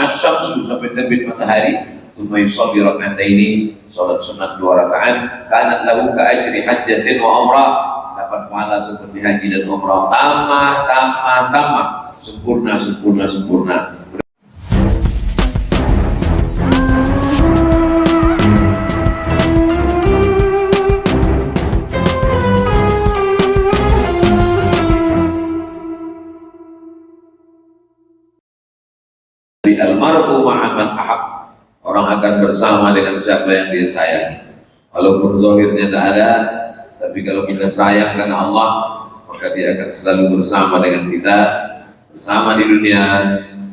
syamsu sampai terbit matahari. Tsumma yusalli rak'ataini, salat sunat 2 rakaat, kanat lahu ka ajri hajjatin wa umrah, dapat pahala seperti haji dan umrah. Tamah, sempurna. Almar'u ma'a man ahab, orang akan bersama dengan siapa yang dia sayang. Walaupun zahirnya tak ada, tapi kalau kita sayang karena Allah, maka dia akan selalu bersama dengan kita, bersama di dunia,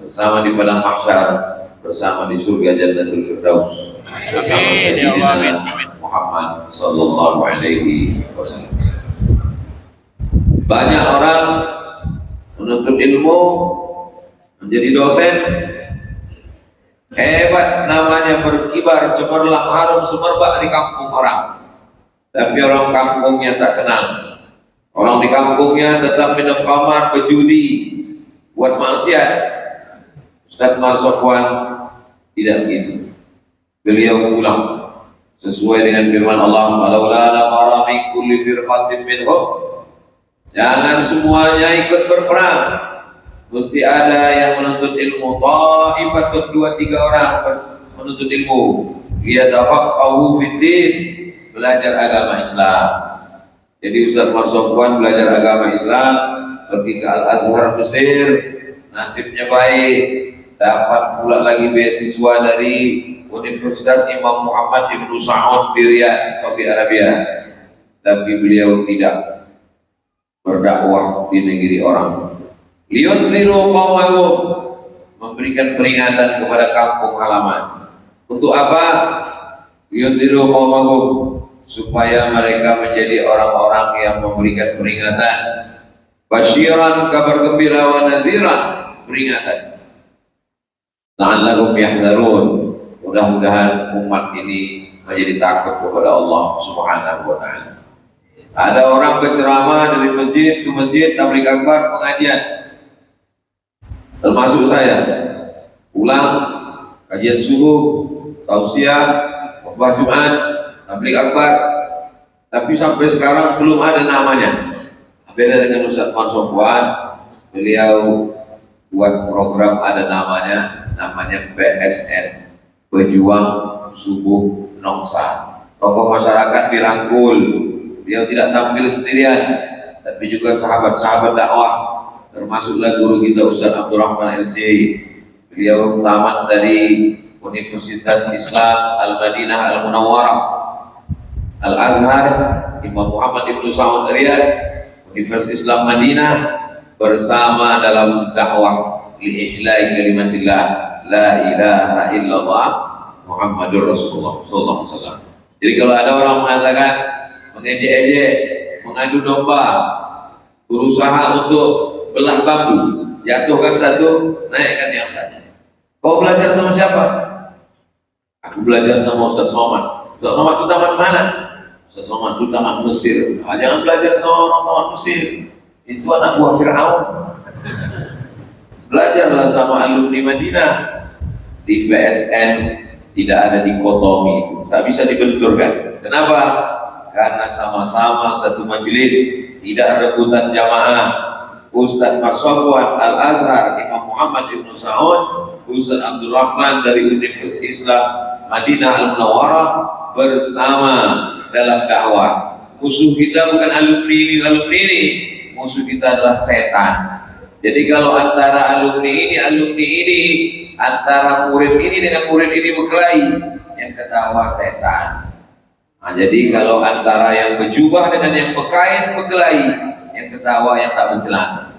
bersama di padang mahsyar, bersama di surga Jannatul Firdaus, bersama Sayyidina Muhammad sallallahu alaihi wasallam. Banyak orang menuntut ilmu, menjadi dosen, hebat, namanya berkibar, cemerlang, harum semerbak di kampung orang, tapi orang kampungnya tak kenal. Orang di kampungnya tetap minum khamar, berjudi, buat maksiat. Ustaz Mar Sofwan tidak begitu. Beliau pulang sesuai dengan firman Allah, "Walaula nafara min kulli firqatin minhum." Jangan semuanya ikut berperang. Mesti ada yang menuntut ilmu. Ta'ifatun 2-3 orang menuntut ilmu. Liyatafaqahu fiddin, belajar agama Islam. Jadi Ustaz Mar Sofwan belajar agama Islam, pergi ke Al-Azhar Mesir, nasibnya baik, dapat pula lagi beasiswa dari Universitas Imam Muhammad Ibn Saud di Riyadh, Saudi Arabia. Tapi beliau tidak berdakwah di negeri orang. Liyunziru qaumahum, memberikan peringatan kepada kampung halaman. Untuk apa? Liyunziru qaumahum, supaya mereka menjadi orang-orang yang memberikan peringatan. Basyiran, kabar gembira, wa nadhiran, peringatan. La'allahum yahdharun, mudah-mudahan umat ini menjadi takut kepada Allah Subhanahu wa ta'ala. Ada orang berceramah dari masjid ke masjid, tabligh akbar, pengajian. Termasuk saya, pulang, kajian subuh, tausiah, khutbah Jumat, tabligh akbar, tapi sampai sekarang belum ada namanya. Beda dengan Ustaz Mar Sofwan, beliau buat program ada namanya PSN, Pejuang Subuh Nongsa. Tokoh masyarakat dirangkul, beliau tidak tampil sendirian, tapi juga sahabat-sahabat dakwah. Termasuklah guru kita Ustaz Abdurrahman LJ. Beliau tamat dari Universitas Islam Al-Madinah Al-Munawwarah, Al-Azhar Imam Muhammad Ibn Saud Riyadh, Universitas Islam Madinah, bersama dalam dakwah li'ihlai kalimatillah la ilaha illallah Muhammadur Rasulullah sallallahu alaihi wasallam. Jadi kalau ada orang mengatakan, mengejek-ejek, mengadu domba, berusaha untuk belah bambu, jatuhkan satu, naikkan yang satu. Kau belajar sama siapa? Aku belajar sama Ustaz Somad. Ustaz Somad itu taman mana? Ustaz Somad itu taman Mesir. Jangan belajar sama orang taman Mesir, itu anak buah Fir'aun. Belajarlah sama alumni Madinah. Di PSN tidak ada dikotomi itu, tak bisa dibenturkan. Kenapa? Karena sama-sama satu majelis, tidak rebutan jamaah. Ustaz Mar Sofwan Al-Azhar, Imam Muhammad Ibn Saud, Ustaz Abdurrahman dari Universitas Islam Madinah Al-Munawwarah, bersama dalam dakwah. Musuh kita bukan alumni ini, musuh kita adalah setan. Jadi kalau antara alumni ini, antara murid ini dengan murid ini berkelahi, yang ketawa setan. Nah, jadi kalau antara yang berjubah dengan yang berkain berkelahi, yang ketawa yang tak bercelana.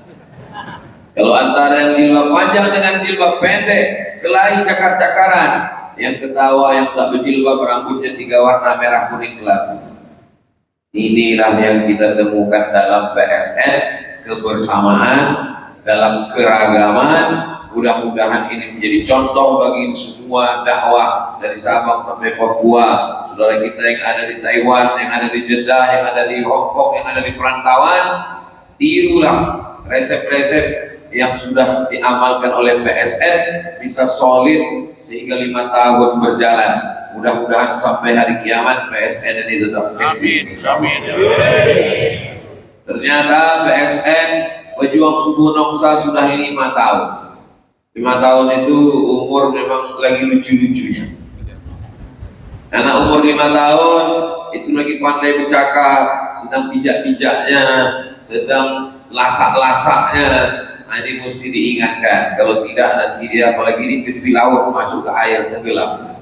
Kalau antara yang jilbab panjang dengan jilbab pendek, kelahi cakar-cakaran, yang ketawa yang tak berjilbab, rambutnya 3 warna merah kuning kelabu. Inilah yang kita temukan dalam PSN, kebersamaan, dalam keragaman. Mudah-mudahan ini menjadi contoh bagi semua dakwah dari Sabang sampai Papua, saudara kita yang ada di Taiwan, yang ada di Jeddah, yang ada di Hong Kong, yang ada di perantauan. Tirulah resep-resep yang sudah diamalkan oleh PSN bisa solid sehingga 5 tahun berjalan. Mudah-mudahan sampai hari kiamat PSN ini tetap eksis. Amin. Ternyata PSN Pejuang Subuh Nongsa sudah 5 tahun. 5 tahun itu umur memang lagi lucu-lucunya. Karena umur 5 tahun itu lagi pandai bercakap, sedang bijak-bijaknya, sedang lasak-lasaknya. Nah, ini mesti diingatkan. Kalau tidak nanti dia apalagi di tepi laut masuk ke air tenggelam.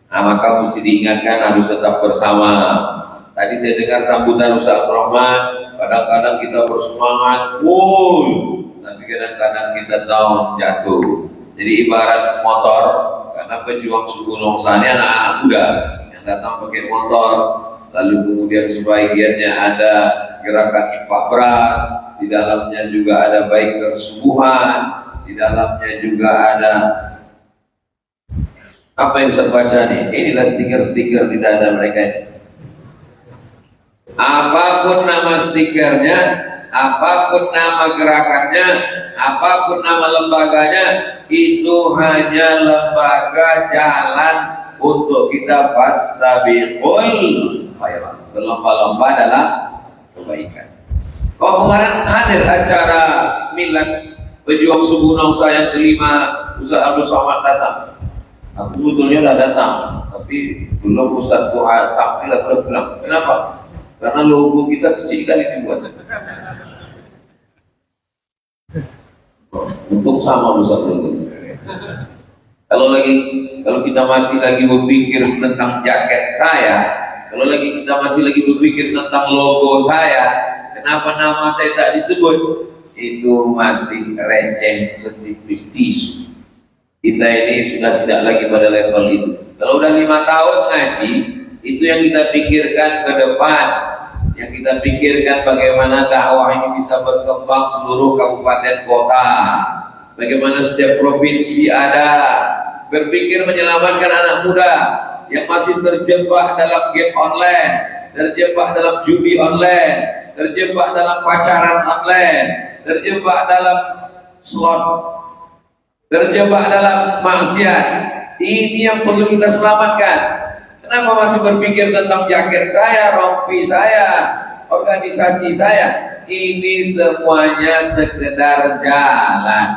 Nah, maka mesti diingatkan harus tetap bersama. Tadi saya dengar sambutan Ustaz Rahman, kadang-kadang kita bersemangat full, tapi kadang-kadang kita down, jatuh. Jadi ibarat motor, karena Pejuang Subuh Nongsa ini anak-anak muda yang datang pakai motor, lalu kemudian sebagiannya ada gerakan infak beras, di dalamnya juga ada baik kesubuhan, di dalamnya juga ada apa yang saya baca nih. Inilah stiker-stiker di dada mereka ini. Apapun nama stikernya, apapun nama gerakannya, apapun nama lembaganya, itu hanya lembaga jalan untuk kita fastabiqul khairat, berlomba-lomba dalam kebaikan. Kalau kemarin hadir acara milad Pejuang Subuh Nongsa yang kelima, Ustaz Abdul Somad datang. Aku sebetulnya udah datang, tapi belum Ustaz Tuhan tampil, aku udah pulang. Kenapa? Karena logo kita kecil kali dibuat. Untung sama Ustaz logo. Kalau kita masih lagi berpikir tentang jaket saya, kalau kita masih lagi berpikir tentang logo saya, kenapa nama saya tak disebut? Itu masih receh setipis tisu. Kita ini sudah tidak lagi pada level itu. Kalau udah 5 tahun ngaji, itu yang kita pikirkan ke depan, yang kita pikirkan bagaimana dakwah ini bisa berkembang seluruh kabupaten kota, bagaimana setiap provinsi ada, berpikir menyelamatkan anak muda yang masih terjebak dalam game online, terjebak dalam judi online, terjebak dalam pacaran online, terjebak dalam slot, terjebak dalam maksiat. Ini yang perlu kita selamatkan. Kenapa masih berpikir tentang jaket saya, rompi saya, organisasi saya? Ini semuanya sekedar jalan.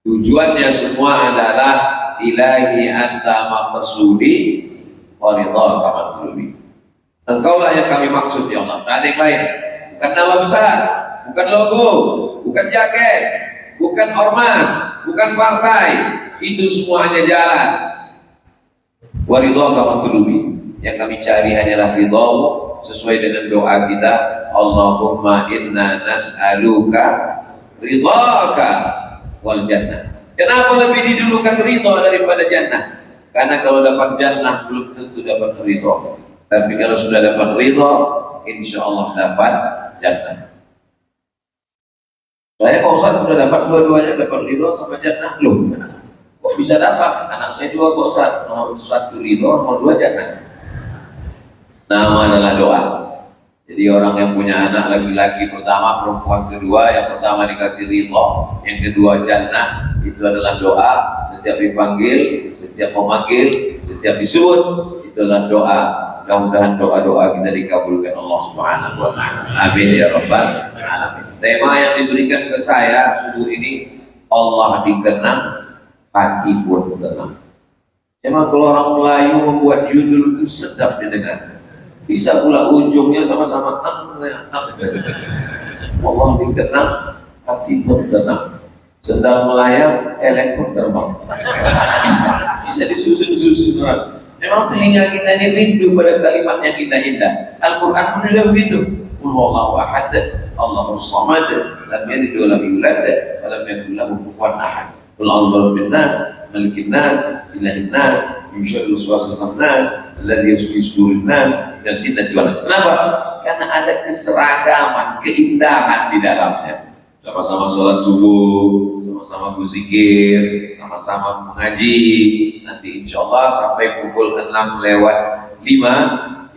Tujuannya semua adalah ilahi anta maqsudi wa ridha kamatlubi. Engkaulah yang kami maksud ya Allah, tak ada yang lain. Bukan nama besar, bukan logo, bukan jaket, bukan ormas, bukan partai. Itu semuanya jalan. Wa ridha kamatlubi. Yang kami cari hanyalah ridhamu sesuai dengan doa kita. Allahumma inna nas'aluka ridhaka wal jannah. Kenapa lebih didulukan ridha daripada jannah? Karena kalau dapat jannah belum tentu dapat ridha. Tapi kalau sudah dapat ridha, insya Allah dapat jannah. Saya Pak Ustaz sudah dapat dua-duanya, dapat ridha sama jannah. Loh, kok bisa dapat? Anak saya 2 Pak Ustaz, nomor 1 ridha, nomor 2 jannah. Nama adalah doa. Jadi orang yang punya anak laki-laki pertama, perempuan kedua, yang pertama dikasih ridha, yang kedua jannah, itu adalah doa. Setiap dipanggil, setiap memanggil, setiap disebut, itulah doa. Mudah-mudahan doa-doa kita dikabulkan Allah Subhanahu wa ta'ala. Amin ya rabbal alamin. Tema yang diberikan ke saya subuh ini, Allah dikenang, hati pun tenang. Memang kalau orang Melayu membuat judul itu sedap didengar. Bisa pula ujungnya sama-sama Allah dikenang, hati pun tenang. Sedang melayang, elek pun terbang. Bisa disusun-susun orang. Memang telinga kita ini rindu pada kalimat yang indah-indah. Al-Quran pun juga begitu. Allahu ahad, Allahus samad, lam yalid wa lam yulad, wa lam yakul lahu kufuwan ahad. Qul a'udzu birabbin nas, malikin nas, ilahin nas, min syarril waswasil khannas, alladzi yuwaswisu fi sudurin nas, minal jinnati wan nas. Kenapa? Karena ada keseragaman, keindahan di dalamnya. Sama-sama sholat subuh, sama-sama berzikir, sama-sama mengaji. Nanti insya Allah sampai pukul 6:05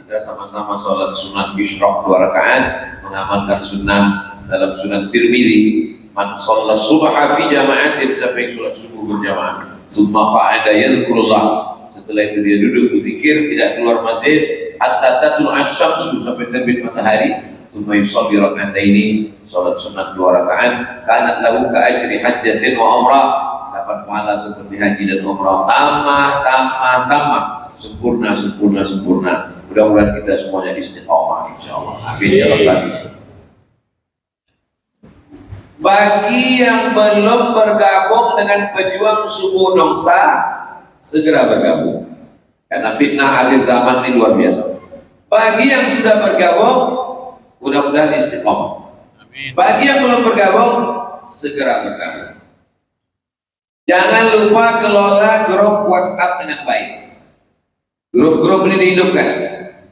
kita sama-sama sholat sunat isyraq 2 rakaat, mengamalkan sunnah dalam sunan Tirmidzi. Man shalla subha fi jama'atin, siapa yang sholat subuh berjamaah, summa qa'ada yadhkurullah, setelah itu dia duduk berzikir, tidak keluar masjid, hatta tatul asyamsu, sampai terbit matahari, summa yusalli rak'ataini, sholat sunat 2 rakaat, kanat lahu ka ajri hajjatin wa umrah, dapat pahala seperti haji dan umrah. Tamah, sempurna. Mudah-mudahan kita semuanya istiqomah insyaallah. Amin ya rabbal alamin. Bagi yang belum bergabung dengan pejuang subuh nongsa, segera bergabung, karena fitnah akhir zaman ini luar biasa. Bagi yang sudah bergabung, mudah-mudahan istiqomah. Bagi yang belum bergabung, segera bergabung. Jangan lupa kelola grup WhatsApp dengan baik. Grup-grup ini dihidupkan.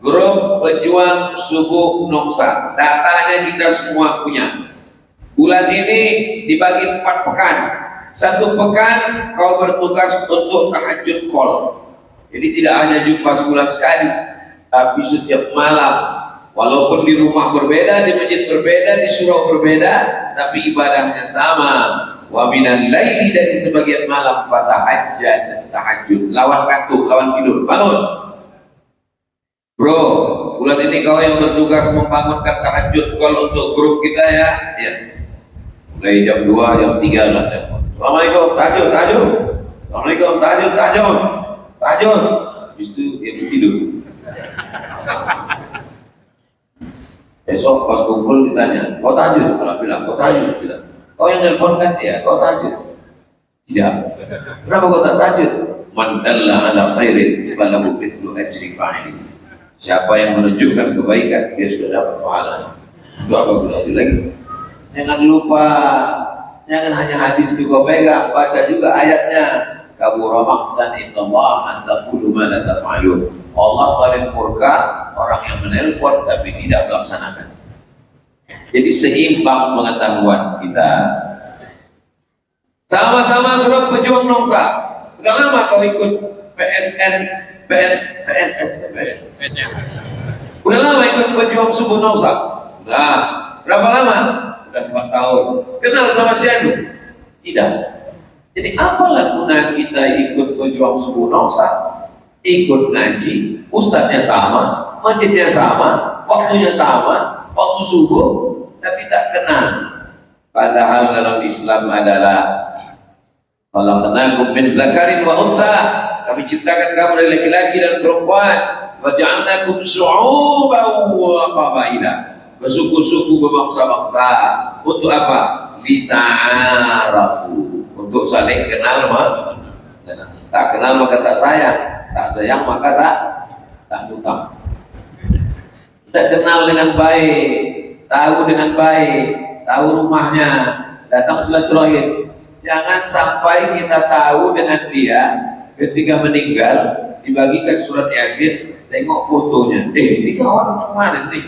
Grup pejuang subuh nongsa, datanya kita semua punya. Bulan ini dibagi 4 pekan. 1 pekan kau bertugas untuk tahajud call. Jadi tidak hanya jumpa sebulan sekali, tapi setiap malam. Walaupun di rumah berbeda, di masjid berbeda, di surau berbeda, tapi ibadahnya sama. Wa minal laili, dari sebagian malam, fatahajjad, tahajud, lawan kantuk, lawan tidur, bangun. Bro, bulan ini kau yang bertugas membangunkan tahajud call untuk grup kita ya. Ya. Mulai jam 2, jam 3 lah. Assalamualaikum, tahajud. Assalamualaikum, tahajud. Habis itu dia tidur. Besok pas kumpul ditanya, kau tahajud? Kalau bilang, kau tahajud? Bilang, kau yang nelpon kan dia, kau tahajud? Tidak. Kenapa kau tak tahajud? Man dalla ala khairin falahu mithlu ajri fa'ili. Siapa yang menunjukkan kebaikan, dia sudah dapat pahala. Itu apa gunanya lagi? Jangan lupa, jangan hanya hadis itu kau pegang, baca juga ayatnya. Kabura maqtan indallah an taqulu ma la taf'alun. Allah paling murka orang yang menelpon tapi tidak melaksanakan. Jadi seimbang pengetahuan kita. Sama-sama grup pejuang nongsa. Udah lama kau ikut PNS. Udah lama ikut pejuang subuh nongsa. Udah. Berapa lama? Udah 4 tahun. Kenal sama si Anu? Tidak. Jadi apalah guna kita ikut pejuang subuh nongsa, ikut ngaji, ustadznya sama, masjidnya sama, waktunya sama, waktu subuh, tapi tak kenal. Padahal dalam Islam adalah khalaqnakum min dzakarin wa untha, kami ciptakan kamu dari laki-laki dan perempuan, wa ja'alnakum syu'uban wa qabaila, bersuku-suku, berbangsa-bangsa. Untuk apa? Lita'arafu, untuk saling kenal. Tak kenal maka tak sayang, tak sayang maka tak hutang. Kita kenal dengan baik, tahu dengan baik, tahu rumahnya, datang silaturahim. Jangan sampai kita tahu dengan dia ketika meninggal, dibagikan surat Yasin, tengok fotonya, ini kawan kemarin nih.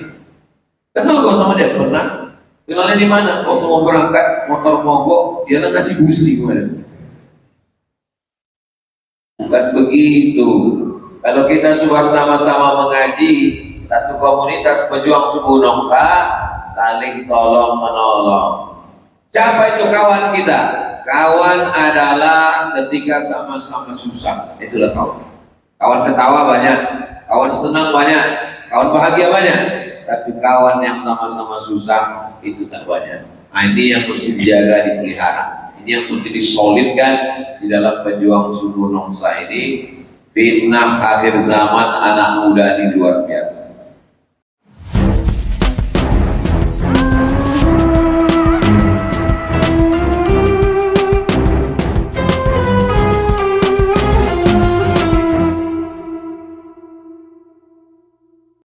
Kenal kau sama dia? Pernah. Kenalnya di mana? Waktu mau berangkat motor mogok, dia lah ngasih busi kemarin. Bukan begitu. Kalau kita sudah sama-sama mengaji, satu komunitas pejuang subuh nongsa, saling tolong menolong. Siapa itu kawan kita? Kawan adalah ketika sama-sama susah, itulah kawan. Kawan ketawa banyak, kawan senang banyak, kawan bahagia banyak. Tapi kawan yang sama-sama susah itu tak banyak. Nah, ini yang mesti dijaga, dipelihara. Ini yang mesti disolidkan di dalam pejuang subuh nongsa ini. Fitnah akhir zaman anak muda